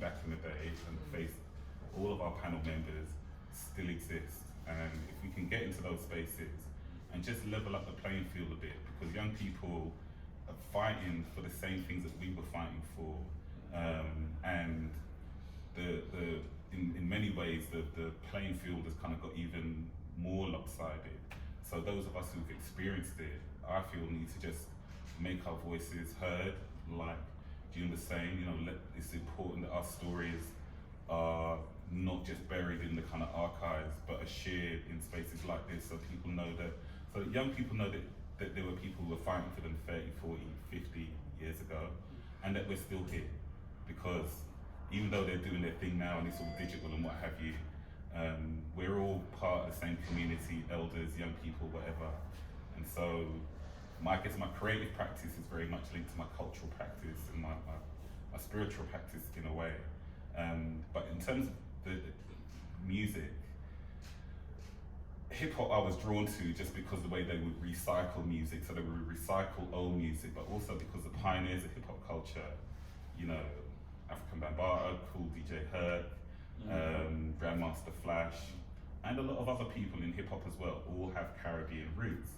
back in the day and face all of our panel members still exist. And if we can get into those spaces and just level up the playing field a bit, because young people are fighting for the same things that we were fighting for, and in many ways the playing field has kind of got even more lopsided. So those of us who've experienced it, I feel, need to just make our voices heard. Like June was saying, you know, it's important that our stories are not just buried in the kind of archives, but are shared in spaces like this, so people know that, so that young people know that there were people who were fighting for them 30, 40, 50 years ago, and that we're still here. Because even though they're doing their thing now and it's all digital and what have you, we're all part of the same community, elders, young people, whatever. And so I guess my creative practice is very much linked to my cultural practice and my spiritual practice in a way. But in terms of the music, hip hop I was drawn to just because the way they would recycle music, so they would recycle old music, but also because the pioneers of hip hop culture, you know, African Bambaataa, Cool DJ Herc, Grandmaster Flash, and a lot of other people in hip hop as well, all have Caribbean roots.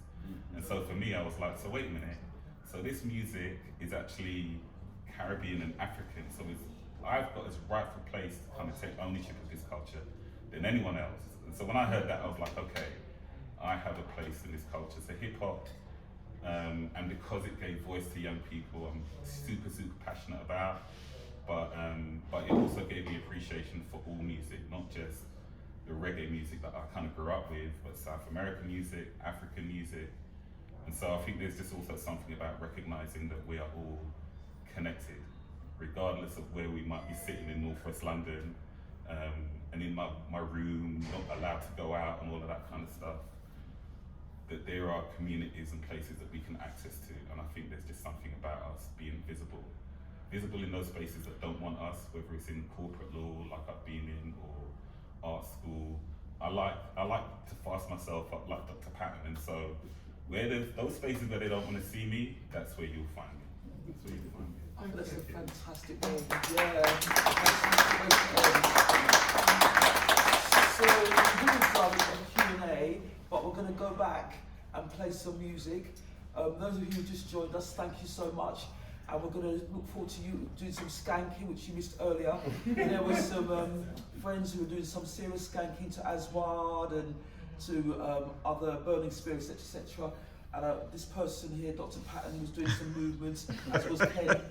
And so for me, I was like, so wait a minute, so this music is actually Caribbean and African, so I've got this rightful place to kind of take ownership of this culture than anyone else. And so when I heard that, I was like, okay, I have a place in this culture. So hip hop, and because it gave voice to young people, I'm super, super passionate about. But it also gave me appreciation for all music, not just the reggae music that I kind of grew up with, but South American music, African music. And so I think there's just also something about recognizing that we are all connected, regardless of where we might be sitting in Northwest London, and in my room, not allowed to go out and all of that kind of stuff, that there are communities and places that we can access to. And I think there's just something about us being visible in those spaces that don't want us, whether it's in corporate law, like I've been in, or art school. I like to fast myself up like Dr. Patton, and so where there's those spaces where they don't want to see me, that's where you'll find me. That's where you'll find me. Oh, that's a fantastic one. Yeah. So we're going to start with a Q&A, but we're going to go back and play some music. Those of you who just joined us, thank you so much. And we're going to look forward to you doing some skanking, which you missed earlier. There was some friends who were doing some serious skanking to Aswad and to other burning spirits, etc. And this person here, Dr. Patton, was doing some movements, as was Ken.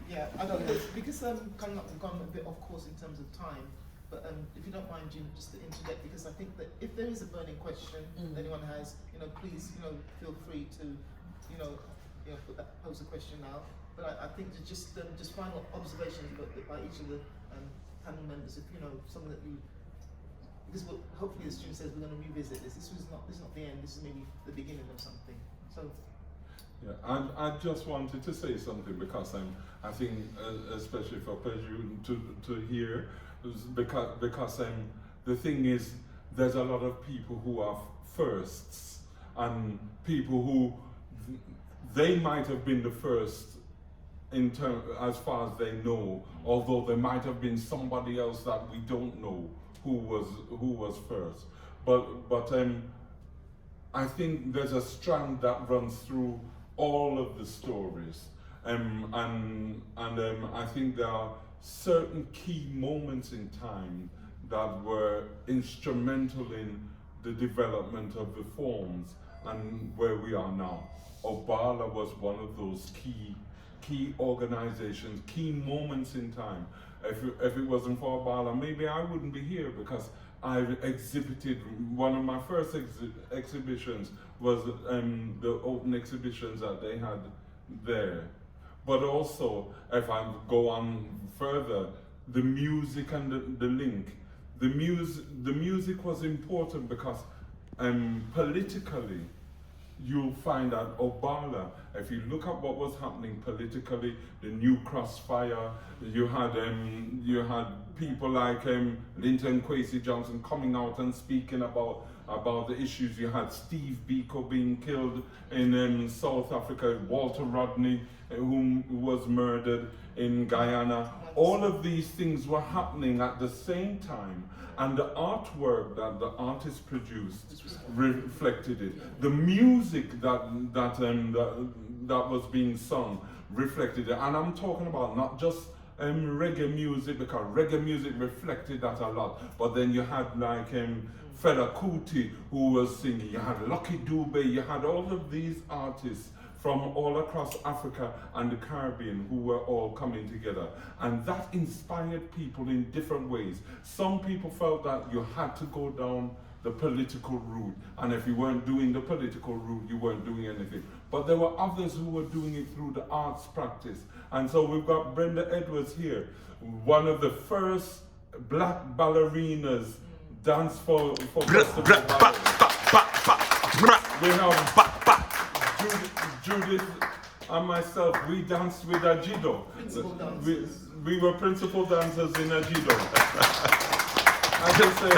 Yeah, I don't know, because I've gone a bit off course in terms of time, but if you don't mind, Jim, just to interject, because I think that if there is a burning question that anyone has, please, feel free to, pose a question now. But I think just final observations by each of the panel members, if something that because hopefully, as Jim says, we're going to revisit this. This is not the end. This is maybe the beginning of something. So. Yeah, I just wanted to say something because I think especially for Pejun to hear, because the thing is, there's a lot of people who are firsts and people who they might have been the first in term as far as they know, although there might have been somebody else that we don't know who was first. But I think there's a strand that runs through all of the stories, and I think there are certain key moments in time that were instrumental in the development of the forms and where we are now. Obala was one of those key organizations, key moments in time. If it wasn't for Obala, maybe I wouldn't be here, because I exhibited, one of my first exhibitions was the open exhibitions that they had there. But also, if I go on further, the music and the link. The music was important because politically, you'll find that Obala, if you look at what was happening politically, the new crossfire, you had people like Linton Kwesi Johnson coming out and speaking about about the issues. You had Steve Biko being killed in South Africa, Walter Rodney, who was murdered in Guyana. All of these things were happening at the same time, and the artwork that the artist produced reflected it. The music that was being sung reflected it. And I'm talking about not just reggae music, because reggae music reflected that a lot. But then you had like Fela Kuti who was singing, you had Lucky Dube, you had all of these artists from all across Africa and the Caribbean who were all coming together. And that inspired people in different ways. Some people felt that you had to go down the political route, and if you weren't doing the political route, you weren't doing anything. But there were others who were doing it through the arts practice. And so we've got Brenda Edwards here, one of the first black ballerinas dance for festival ballet. We have Judith and myself, we danced with Ajido. We were principal dancers in Ajido. I can say,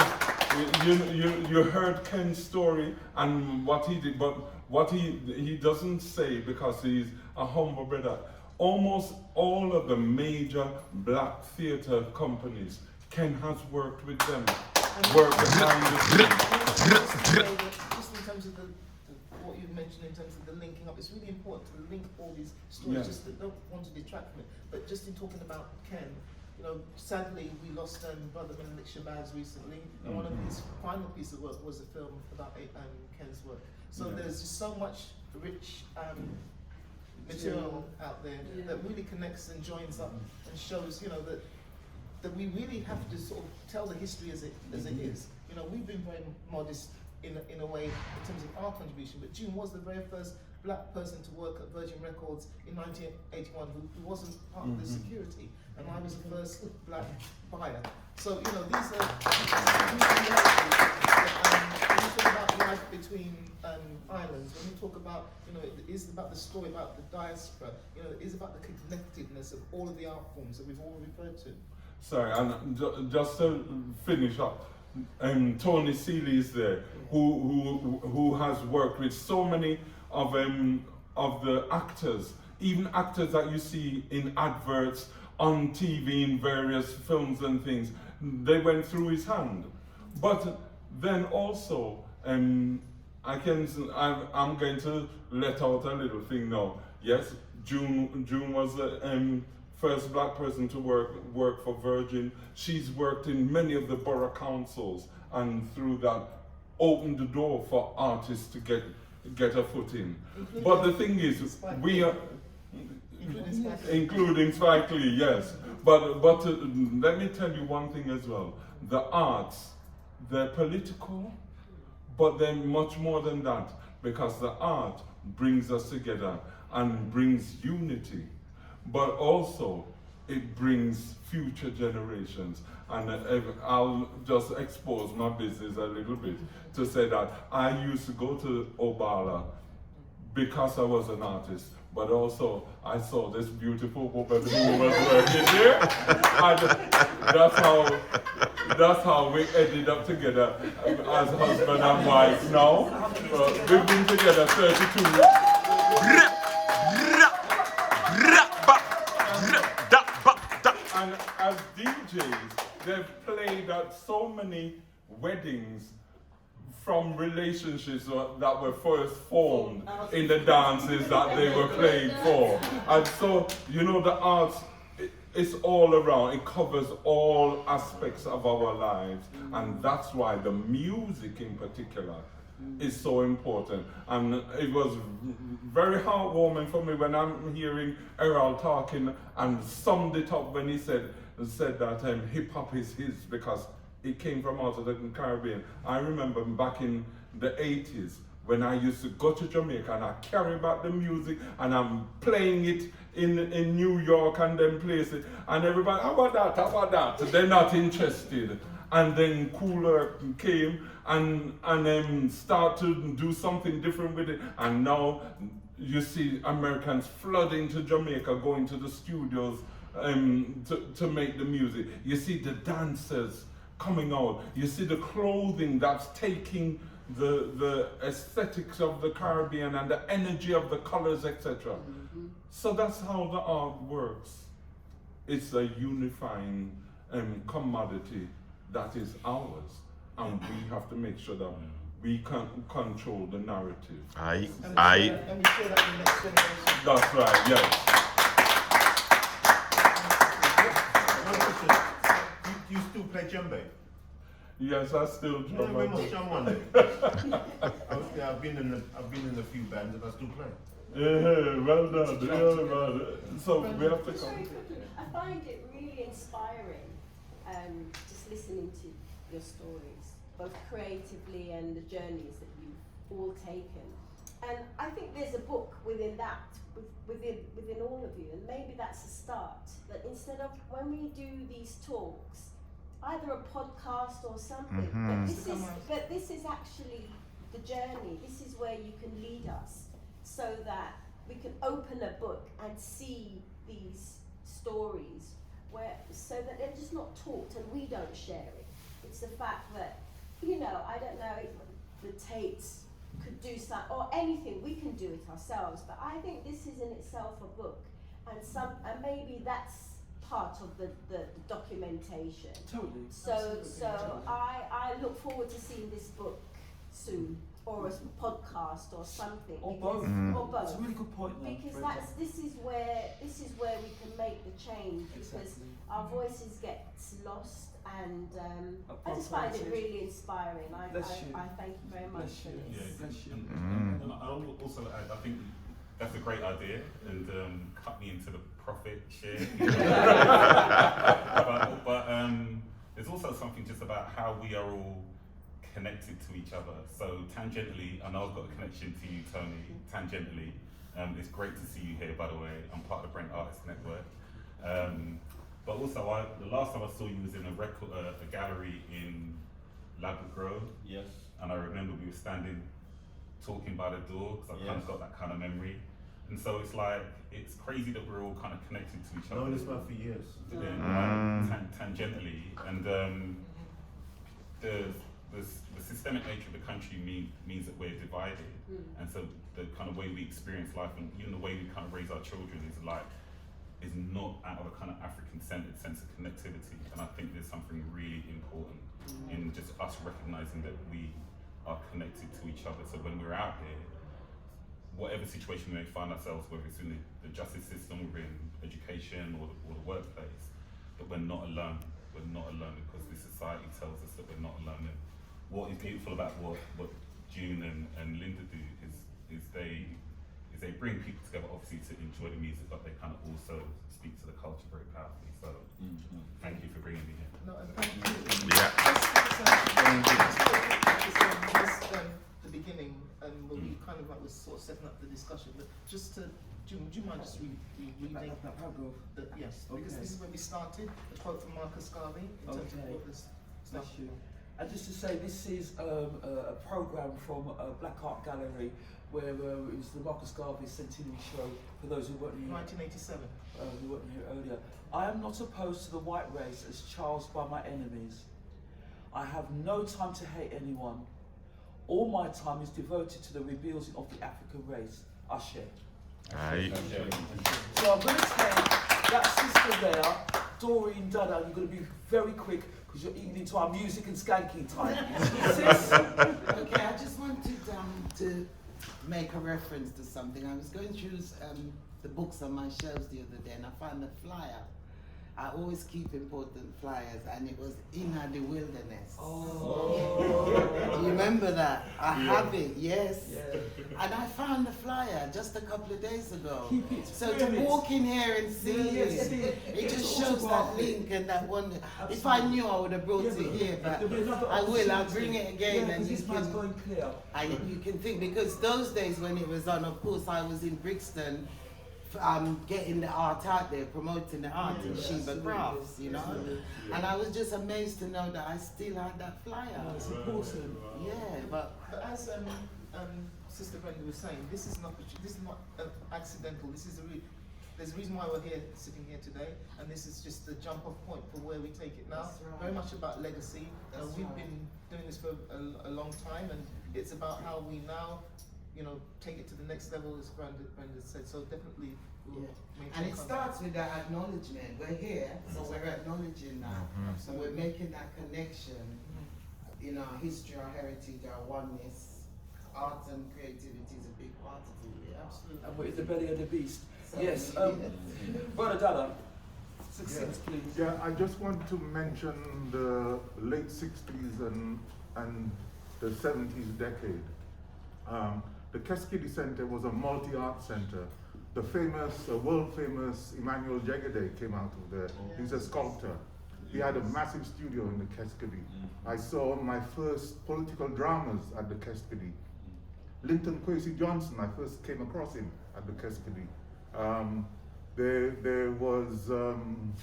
you heard Ken's story and what he did, but what he doesn't say, because he's a humble brother, almost all of the major black theatre companies, Ken has worked with them, worked behind the scenes. Just in terms of what you mentioned in terms of the linking up, it's really important to link all these stories, Yeah. just that don't want to detract from it. But just in talking about Ken, you know, sadly we lost Brother Menelik Shabazz recently, and one of his final pieces of work was a film about Ken's work. So there's just so much rich material out there that really connects and joins up and shows, you know, that we really have to sort of tell the history as it is. You know, we've been very modest in a way in terms of our contribution, but June was the very first black person to work at Virgin Records in 1981 who wasn't part of the security, and I was the first black buyer. So, you know, these are when you talk about life between islands, when you talk about, you know, it is about the story about the diaspora, you know, it is about the connectedness of all of the art forms that we've all referred to. Sorry, and just to finish up, Tony Seeley is there, who has worked with so many of the actors, even actors that you see in adverts, on TV, in various films and things. They went through his hand. But then also, I'm going to let out a little thing now. Yes, June was the first black person to work for Virgin. She's worked in many of the borough councils, and through that opened the door for artists to get a foot in. But the thing is, we are including Spike Lee, yes. But let me tell you one thing as well. The arts, they're political, but they're much more than that, because the art brings us together and brings unity, but also it brings future generations. And I'll just expose my business a little bit to say that I used to go to Obala because I was an artist, but also I saw this beautiful woman who was working here, and that's how we ended up together as husband and wife now. We've been together 32 years. And as DJs, they've played at so many weddings from relationships that were first formed in the dances that they were played for. And so, you know, the arts, it's all around. It covers all aspects of our lives. And that's why the music in particular is so important. And it was very heartwarming for me when I'm hearing Errol talking and summed it up when he said that hip hop is his because it came from out of the Caribbean. I remember back in the 80s when I used to go to Jamaica and I carry back the music and I'm playing it in New York and them places, and everybody, how about that? They're not interested. And then Cooler came and start to do something different with it. And now you see Americans flooding to Jamaica, going to the studios to make the music. You see the dancers coming out. You see the clothing that's taking the aesthetics of the Caribbean and the energy of the colors, etc. So that's how the art works. It's a unifying commodity that is ours, and we have to make sure that we can control the narrative. And we share that with the next generation. That's right, yes. Do you still play djembe? Yes, I still You drum. know, we must jam one day. Obviously, I've been in a few bands and I still play. Yeah, well done. Yeah, well, so we have to Just come. very quickly, I find it really inspiring, just listening to your stories, both creatively and the journeys that you've all taken. And I think there's a book within that, within all of you, and maybe that's a start. That instead of when we do these talks, either a podcast or something, but this is actually the journey. This is where you can lead us, so that we can open a book and see these stories, so that they're just not taught and we don't share it. It's the fact that, I don't know, the Tates could do something or anything. We can do it ourselves, but I think this is in itself a book, and maybe that's part of the documentation. Totally. So I look forward to seeing this book soon, or a podcast or something. Or both. Or both. That's a really good point there. Because Brenda. this is where we can make the change, because Exactly. our voices get lost, and I just find it really inspiring. I thank you very much Bless for you. this. Bless you. And I'll also add, I think that's a great idea, and cut me into the profit share. but there's also something just about how we are all connected to each other. So tangentially, I know I've got a connection to you, Tony. Tangentially, it's great to see you here. By the way, I'm part of the Brent Artists Network. But also, the last time I saw you was in a gallery in Ladbroke Grove. Yes. And I remember we were standing, talking by the door, because I kind of got that kind of memory. And so it's crazy that we're all kind of connected to each other. Known this man for years. Tangentially, and the systemic nature of the country means that we're divided, and so the kind of way we experience life and even the way we kind of raise our children is not out of a kind of African-centered sense of connectivity. And I think there's something really important in just us recognizing that we are connected to each other. So when we're out there, whatever situation we may find ourselves, whether it's in the justice system, we're in education or the workplace, that we're not alone. We're not alone, because this society tells us that we're not alone. And what is beautiful about what June and Linda do is they bring people together, obviously, to enjoy the music, but they kind of also speak to the culture very powerfully. So thank you for bringing me here. No, and thank you. Yeah. The beginning, and we kind of was sort of setting up the discussion, but just to, do you mind just reading That paragraph. yes, because Okay. this is where we started, a quote from Marcus Garvey, in terms of what this Bless stuff. you. And just to say, this is a program from Black Art Gallery, where it was the Marcus Garvey Centenary Show, for those who weren't here, 1987. who weren't here earlier. I am not opposed to the white race as charged by my enemies. I have no time to hate anyone. All my time is devoted to the rebuilding of the African race. Ashe. Aye. So I'm going to take that sister there, Doreen Dada, and you're going to be very quick because you're eating into our music and skanking time. Sis? Okay, I just wanted to make a reference to something. I was going through the books on my shelves the other day, and I found a flyer. I always keep important flyers, and it was Inna the Wilderness. Oh. Do you remember that? I have it, yes. Yeah. And I found the flyer just a couple of days ago. Keep it. So to walk in here and see it just shows that link and that wonder. If I knew, I would have brought it here, but I will. I'll bring it again, and you this man's can. going clear. You can think, because those days when it was on, of course, I was in Brixton, getting the art out there, promoting the art in Sheba Crafts, you know. Absolutely. And I was just amazed to know that I still had that flyer. It's important. Yeah, but But as Sister Brenda was saying, this is not accidental. This is there's a reason why we're here, sitting here today, and this is just the jump-off point for where we take it now. That's right. Very much about legacy. That's We've right. been doing this for a long time, and it's about how we now, take it to the next level, as Brandon said. So definitely, we'll maintain And it contact. starts with that acknowledgement. We're here, so we're acknowledging that. So we're making that connection in our history, our heritage, our oneness. Art and creativity is a big part of who we are. Absolutely. And we're in the belly of the beast. So Yes, we- Brother Dada, succinct, please. Yeah, I just want to mention the late 60s and the 70s decade. The Keskidi Center was a multi-art center. The famous, world famous Emmanuel Jegede came out of there. He's a sculptor. He had a massive studio in the Keskidi. I saw my first political dramas at the Keskidi. Linton Kwesi Johnson, I first came across him at the Keskidi. There was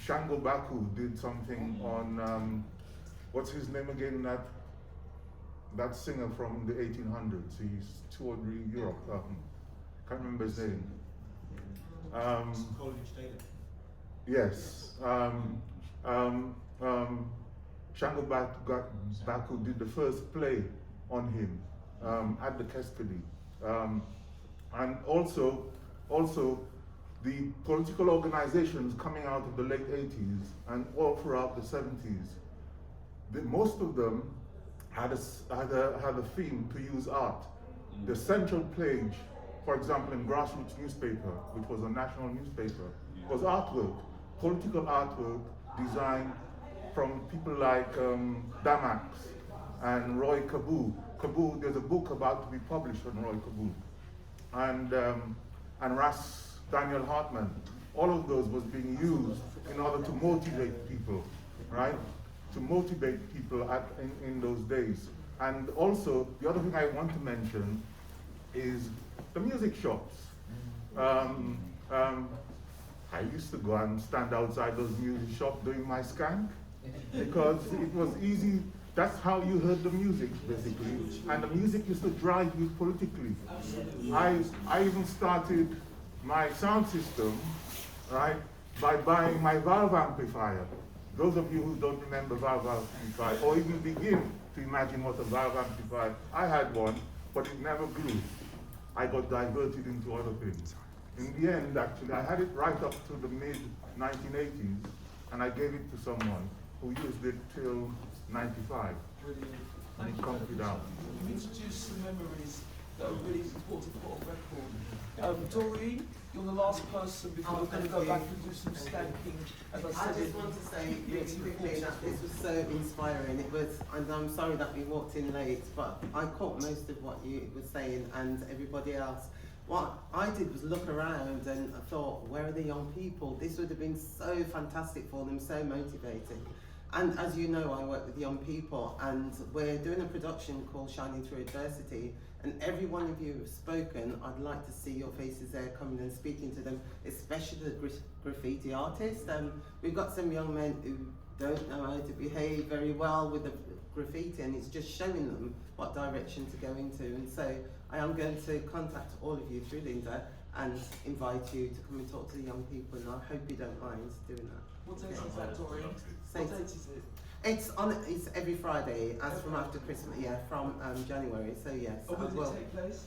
Shango Baku did something on, what's his name again, that singer from the 1800s. He's toured Europe. Can't remember his name. Yes. Shango Baku did the first play on him at the Keskidi. And also the political organizations coming out of the late 80s and all throughout the 70s, most of them had a theme to use art. The central page, for example, in Grassroots newspaper, which was a national newspaper, was artwork, political artwork designed from people like Damax and Roy Kaboo. There's a book about to be published on Roy Kaboo. And Ras Daniel Hartman. All of those was being used in order to motivate people, right? To motivate people in those days. And also, the other thing I want to mention is the music shops. I used to go and stand outside those music shops doing my skank because it was easy. That's how you heard the music, basically. And the music used to drive you politically. I even started my sound system, right, by buying my valve amplifier. Those of you who don't remember valve amplifier, or even begin to imagine what a valve amplifier, I had one, but it never grew. I got diverted into other things. In the end, actually, I had it right up to the mid-1980s, and I gave it to someone who used it till 95. Brilliant. And it comes it out. You introduced some memories that are really important to put on record. Doreen, you're the last person before we're going to go back and do some skanking. As I I said, just want to say really Yes, quickly that this was so inspiring. It was, and I'm sorry that we walked in late, but I caught most of what you were saying and everybody else. What I did was look around and I thought, where are the young people? This would have been so fantastic for them, so motivating. And as you know, I work with young people, and we're doing a production called Shining Through Adversity, and every one of you have spoken. I'd like to see your faces there coming and speaking to them, especially the graffiti artists. We've got some young men who don't know how to behave very well with the graffiti, and it's just showing them what direction to go into. And so I am going to contact all of you through Linda and invite you to come and talk to the young people, and I hope you don't mind doing that. what date is that, Doreen? Say- What date is it? It's every Friday, as from after Christmas, from January. So yes, Oh, I when will. does it take place?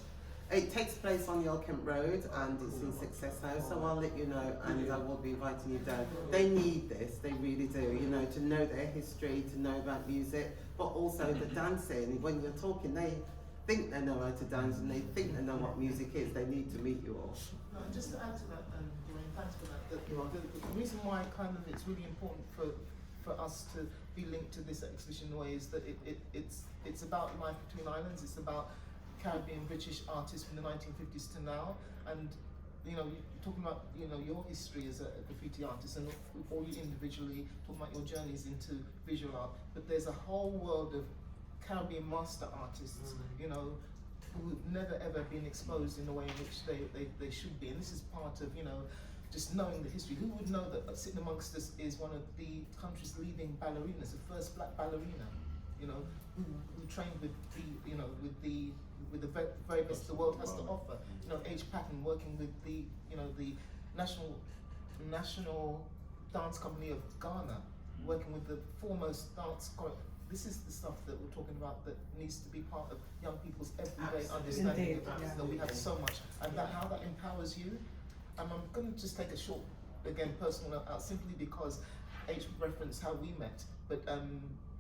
It takes place on the Old Kent Road, and it's in Success House. So I'll let you know, and I will be inviting you down. They need this, they really do. You know, to know their history, to know about music, but also the dancing. When you're talking, they think they know how to dance, and they think they know what music is. They need to meet you all. No, just to add to that, Doreen, thanks for that. The reason why kind of it's really important for us to be linked to this exhibition in a way is that it's about life between islands. It's about Caribbean British artists from the 1950s to now, and you're talking about your history as a graffiti artist, and all you individually talking about your journeys into visual art. But there's a whole world of Caribbean master artists, who've never ever been exposed in the way in which they should be, and this is part of just knowing the history. Who would know that sitting amongst us is one of the country's leading ballerinas, the first black ballerina, who trained with the very best the world has to offer. Age Patton working with the national dance company of Ghana, working with the foremost dance this is the stuff that we're talking about that needs to be part of young people's everyday understanding Indeed, about yeah. that we have so much, and that how that empowers you. I'm going to just take a short, again, personal note out simply because H referenced how we met, but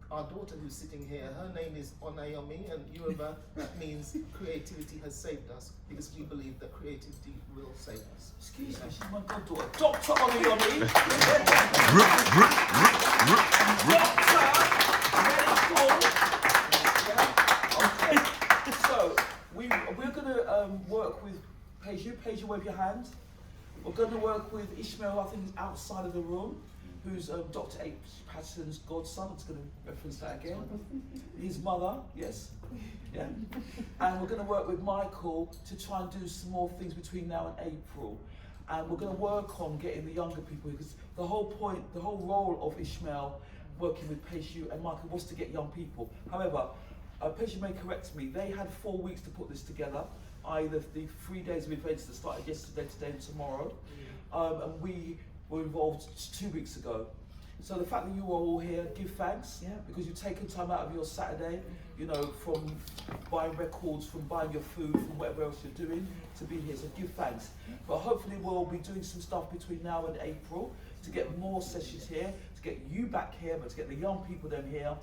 our daughter who's sitting here, her name is Onayomi, and Yoruba, that means creativity has saved us, because we believe that creativity will save us. Excuse me, she's my goddaughter. Dr. Onayomi. Doctor. Okay. So we're gonna work with Peju. Peju, wave your hand. We're gonna work with Ishmael, I think he's outside of the room, who's Dr. H. Patterson's godson. I'm just gonna reference that again. His mother, yes. Yeah. And we're gonna work with Michael to try and do some more things between now and April. And we're gonna work on getting the younger people, because the whole point, the whole role of Ishmael working with Peju and Michael was to get young people. However, Peju may correct me, they had 4 weeks to put this together, either the 3 days of events that started yesterday, today and tomorrow, and we were involved 2 weeks ago. So the fact that you are all here, give thanks, because you've taken time out of your Saturday, you know, from buying records, from buying your food, from whatever else you're doing, to be here, so give thanks. But hopefully we'll be doing some stuff between now and April to get more sessions here, to get you back here, but to get the young people then here,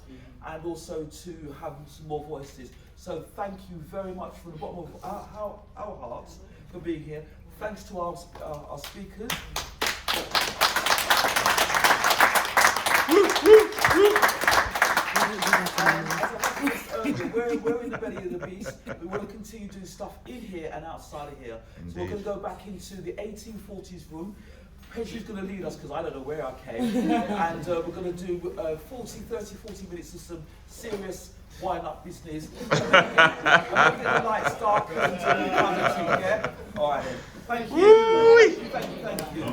and also to have some more voices. So thank you very much from the bottom of our hearts for being here. Thanks to our speakers. We're in the belly of the beast. We want to continue doing stuff in here and outside of here. Indeed. So we're going to go back into the 1840s room. Peju's going to lead us because I don't know where I came. And we're going to do 40 minutes of some serious wind-up business. We're going to get the lights dark and yeah? All right then. Thank you. Thank you.